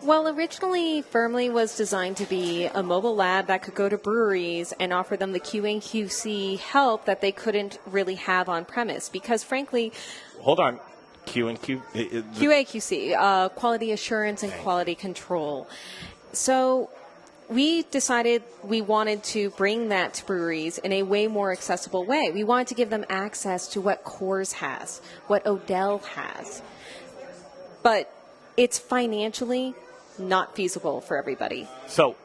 Well, originally, Fermly was designed to be a mobile lab that could go to breweries and offer them the QA/QC help that they couldn't really have on premise. Because, frankly, hold on, QA/QC, quality assurance and quality control. So we decided we wanted to bring that to breweries in a way more accessible way. We wanted to give them access to what Coors has, what Odell has. But it's financially not feasible for everybody. So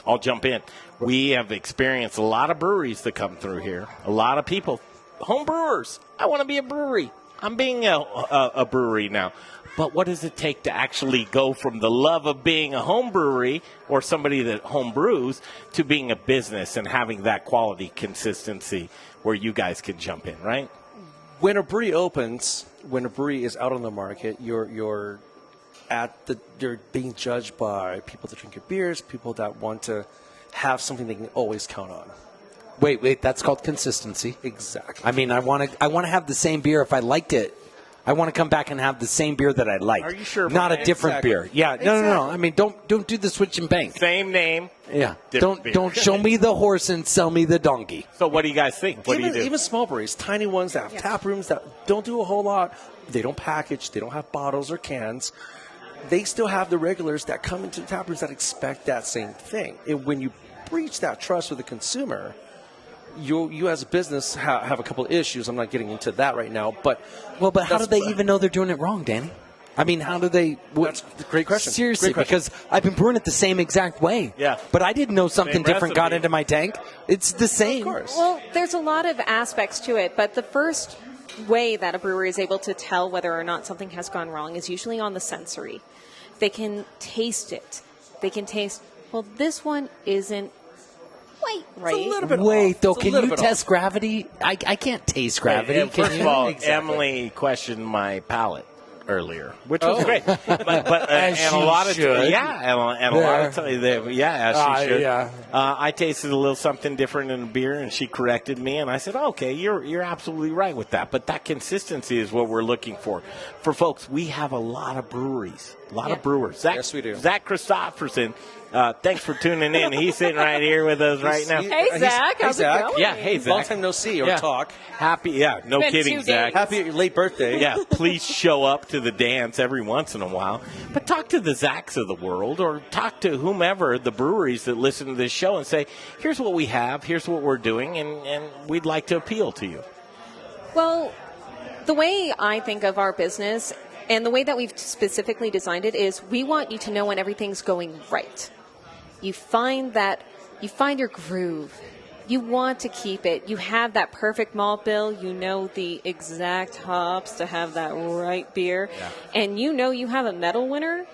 I'll jump in. We have experienced a lot of breweries that come through here. A lot of people, home brewers. I want to be a brewery. I'm being a brewery now. But what does it take to actually go from the love of being a home brewery or somebody that home brews to being a business and having that quality consistency where you guys can jump in, right? When a brewery opens, when a brewery is out on the market, you're being judged by people that drink your beers, people that want to have something they can always count on. Wait, that's called consistency. Exactly. I mean, I want to have the same beer if I liked it. I want to come back and have the same beer that I liked. Are you sure? Not a different beer. Yeah, no. I mean, don't do the switch and bank. Same name. Yeah. Don't show me the horse and sell me the donkey. So what do you guys think? What do you do? Even small breweries, tiny ones that have tap rooms that don't do a whole lot. They don't package. They don't have bottles or cans. They still have the regulars that come into the tap rooms that expect that same thing. And when you breach that trust with the consumer, you as a business have a couple of issues. I'm not getting into that right now. But how do they even know they're doing it wrong, Danny? I mean, how do they? That's a great question. Seriously, because I've been brewing it the same exact way. Yeah. But I didn't know something Same different got recipe. into my tank. It's the same. Of course. Well, there's a lot of aspects to it, but the first way that a brewery is able to tell whether or not something has gone wrong is usually on the sensory. They can taste it. They can taste, well, this one isn't quite right. It's a little bit Wait, off. though, It's a can little you bit test off. gravity? I can't taste gravity. And Can first you? of all, Exactly. Emily questioned my palate earlier, which was Oh. great. But As and a she lot of should. and a lot of times, as she should. Yeah. I tasted a little something different in the beer, and she corrected me, and I said, "Okay, you're absolutely right with that." But that consistency is what we're looking for. For folks, we have a lot of breweries, a lot of brewers. Yes, we do. Zach Christopherson. Thanks for tuning in. He's sitting right here with us right now. Hey, Zach, Hey, how's it Zach. going? Yeah, hey, Zach. Long time no see or talk. Happy, no been kidding, 2 Zach. days. Happy late birthday. Yeah, please show up to the dance every once in a while. But talk to the Zachs of the world or talk to whomever, the breweries that listen to this show and say, here's what we have, here's what we're doing, and we'd like to appeal to you. Well, the way I think of our business and the way that we've specifically designed it is we want you to know when everything's going right. You find your groove. You want to keep it. You have that perfect malt bill. You know the exact hops to have that right beer. Yeah. And you know you have a medal winner.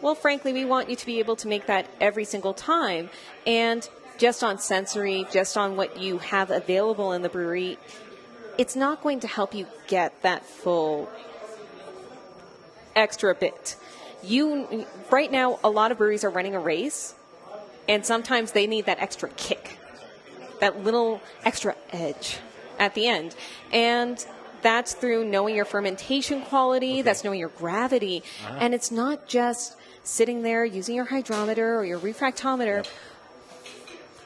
Well, frankly, we want you to be able to make that every single time. And just on sensory, just on what you have available in the brewery, it's not going to help you get that full extra bit. Right now, a lot of breweries are running a race, and sometimes they need that extra kick, that little extra edge at the end. And that's through knowing your fermentation quality, that's knowing your gravity, and it's not just sitting there using your hydrometer or your refractometer.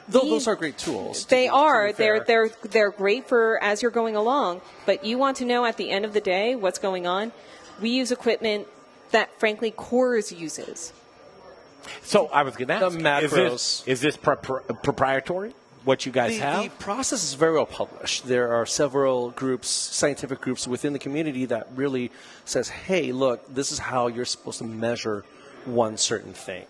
Those are great tools. They are. To be fair. They're great for as you're going along, but you want to know at the end of the day what's going on. We use equipment that, frankly, Coors uses. So I was going to ask, The macros. is this proprietary, what you guys have? The process is very well published. There are several groups, scientific groups within the community that really says, hey, look, this is how you're supposed to measure one certain thing.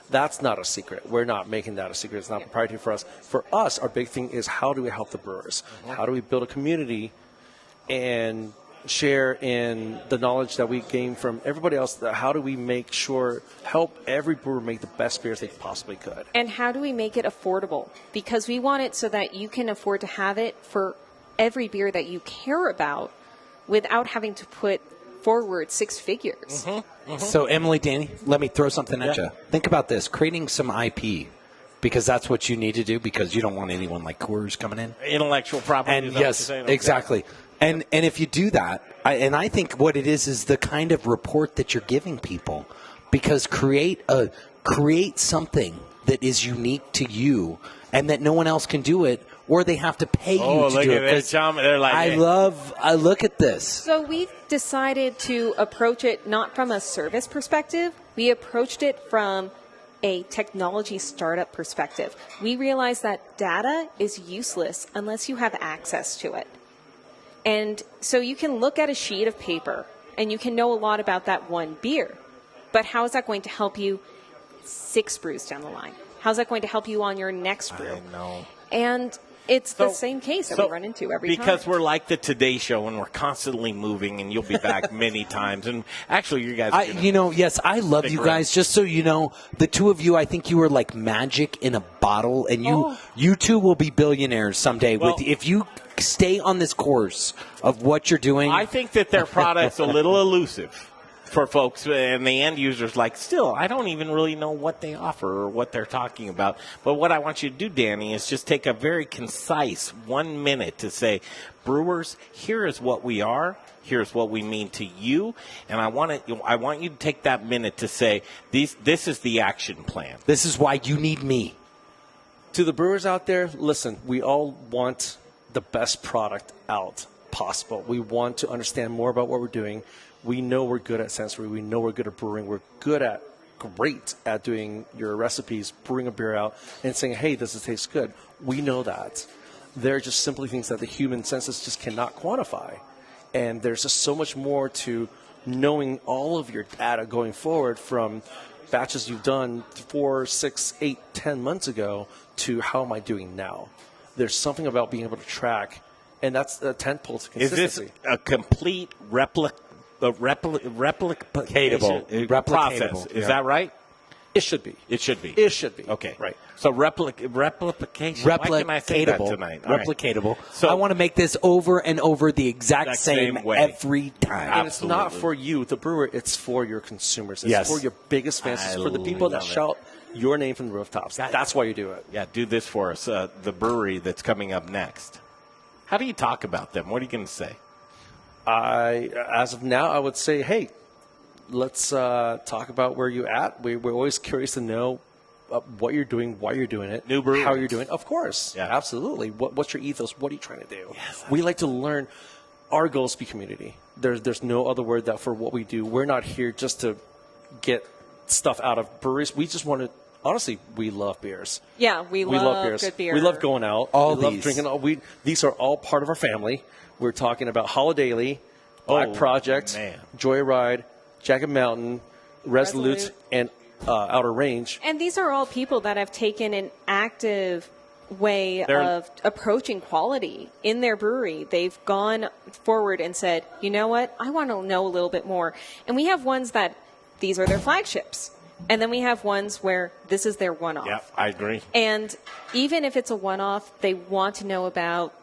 That's not a secret. We're not making that a secret. It's not proprietary for us. For us, our big thing is how do we help the brewers? How do we build a community and share in the knowledge that we gain from everybody else? How do we make sure, help every brewer make the best beers they possibly could? And how do we make it affordable? Because we want it so that you can afford to have it for every beer that you care about without having to put forward 6 figures. So, Emily, Danny, let me throw something at you. Think about this, creating some IP, because that's what you need to do, because you don't want anyone like Coors coming in. Intellectual property. And is that what you're yes, saying? Okay. exactly. And if you do that, I think what it is the kind of report that you're giving people because create something that is unique to you and that no one else can do it, or they have to pay you to do it. They're like, I look at this. So we've decided to approach it not from a service perspective. We approached it from a technology startup perspective. We realize that data is useless unless you have access to it. And so you can look at a sheet of paper and you can know a lot about that one beer. But how is that going to help you 6 brews down the line? How's that going to help you on your next brew? I know. And it's the same case that we run into every time. Because we're like the Today Show and we're constantly moving, and you'll be back many times. And actually, you guys yes, I love you guys. Just so you know, the two of you, I think you are like magic in a bottle, and you two will be billionaires someday if you stay on this course of what you're doing. I think that their product's a little elusive for folks and the end users. Like, still, I don't even really know what they offer or what they're talking about. But what I want you to do, Danny, is just take a very concise 1 minute to say, brewers, here is what we are. Here's what we mean to you. And I want you to take that minute to say, this is the action plan. This is why you need me. To the brewers out there, listen, we all want the best product out possible. We want to understand more about what we're doing. We know we're good at sensory. We know we're good at brewing. We're great at doing your recipes, brewing a beer out, and saying, hey, this tastes good. We know that. They're just simply things that the human senses just cannot quantify. And there's just so much more to knowing all of your data going forward, from batches you've done 4, 6, 8, 10 months ago to how am I doing now. There's something about being able to track, and that's a tentpole to consistency. Is this a complete replicatable process? Is that right? It should be. It should be. It should be. Okay. Right. So replication. Why can I say that tonight? All Replicatable. Right. So I want to make this over and over the exact same way every time. And it's not for you, the brewer. It's for your consumers. It's for your biggest fans. It's for the people that shout your name from the rooftops. That's why you do it. Yeah, do this for us. The brewery that's coming up next. How do you talk about them? What are you going to say? As of now, I would say, hey, let's talk about where you're at. We're always curious to know what you're doing, why you're doing it, New brewery. how you're doing it. Of course. Yeah. Absolutely. What's your ethos? What are you trying to do? Yes, we like to learn. Our goal is to be community. There's no other word that for what we do. We're not here just to get stuff out of breweries. We just want to. Honestly, we love beers. Yeah, we love beers. good beer. We love going out. We love drinking. These are all part of our family. We're talking about Holidaily, Black Project, Joyride, Jacket Mountain, Resolute, and Outer Range. And these are all people that have taken an active way of approaching quality in their brewery. They've gone forward and said, you know what, I want to know a little bit more. And we have ones that these are their flagships. And then we have ones where this is their one-off. Yeah, I agree. And even if it's a one-off, they want to know about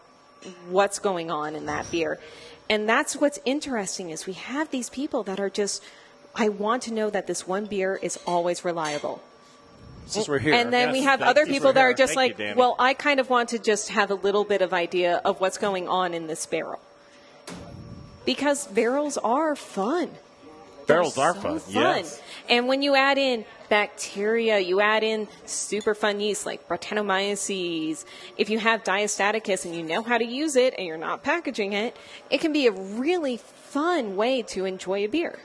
what's going on in that beer. And that's what's interesting is we have these people that are just, I want to know that this one beer is always reliable. Since we're here. And then we have other people that are just like, well, I kind of want to just have a little bit of idea of what's going on in this barrel. Because barrels are fun. Barrels are fun, yes. And when you add in bacteria, you add in super fun yeast like Brettanomyces. If you have diastaticus and you know how to use it and you're not packaging it, it can be a really fun way to enjoy a beer.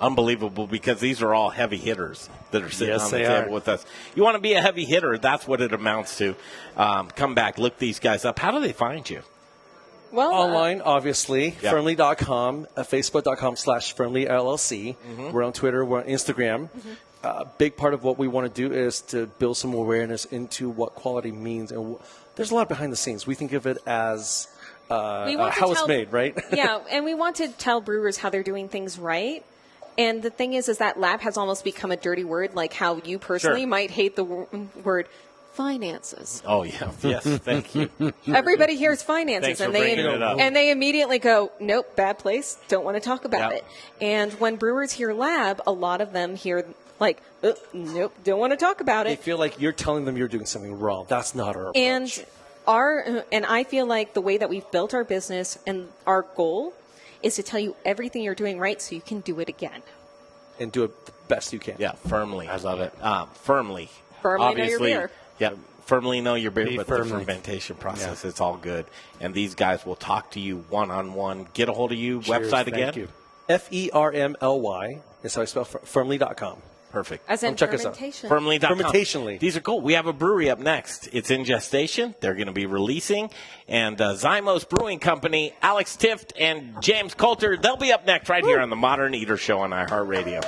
Unbelievable, because these are all heavy hitters that are sitting on the table with us. You want to be a heavy hitter, that's what it amounts to. Come back, look these guys up. How do they find you? Well, online, obviously, Fermly.com, Facebook.com/Fermly LLC. Mm-hmm. We're on Twitter, we're on Instagram. Mm-hmm. A big part of what we want to do is to build some awareness into what quality means. And there's a lot behind the scenes. We think of it as how it's made, right? Yeah, and we want to tell brewers how they're doing things right. And the thing is that lab has almost become a dirty word, like how you personally might hate the word finances. Oh, yeah. Yes, thank you. Everybody hears finances, Thanks for bringing it up. And they immediately go, nope, bad place, don't want to talk about it. And when brewers hear lab, a lot of them hear like, nope, don't want to talk about it. They feel like you're telling them you're doing something wrong. That's not our approach. And I feel like the way that we've built our business and our goal is to tell you everything you're doing right so you can do it again. And do it best you can. Yeah, Fermly. I love it. Firmly. Firmly know your Obviously, beer. Yeah, firmly know your beer, Be but firmly. the fermentation process, it's all good. And these guys will talk to you one-on-one. Get a hold of you. Cheers, Website again? Thank you. Fermly is how I spell firmly.com. Perfect. As in check us out. fermentation. Firmly.com. Fermentationally. These are cool. We have a brewery up next. It's in gestation. They're going to be releasing. And Zymos Brewing Company, Alex Tift and James Coulter, they'll be up next right here on the Modern Eater Show on iHeartRadio.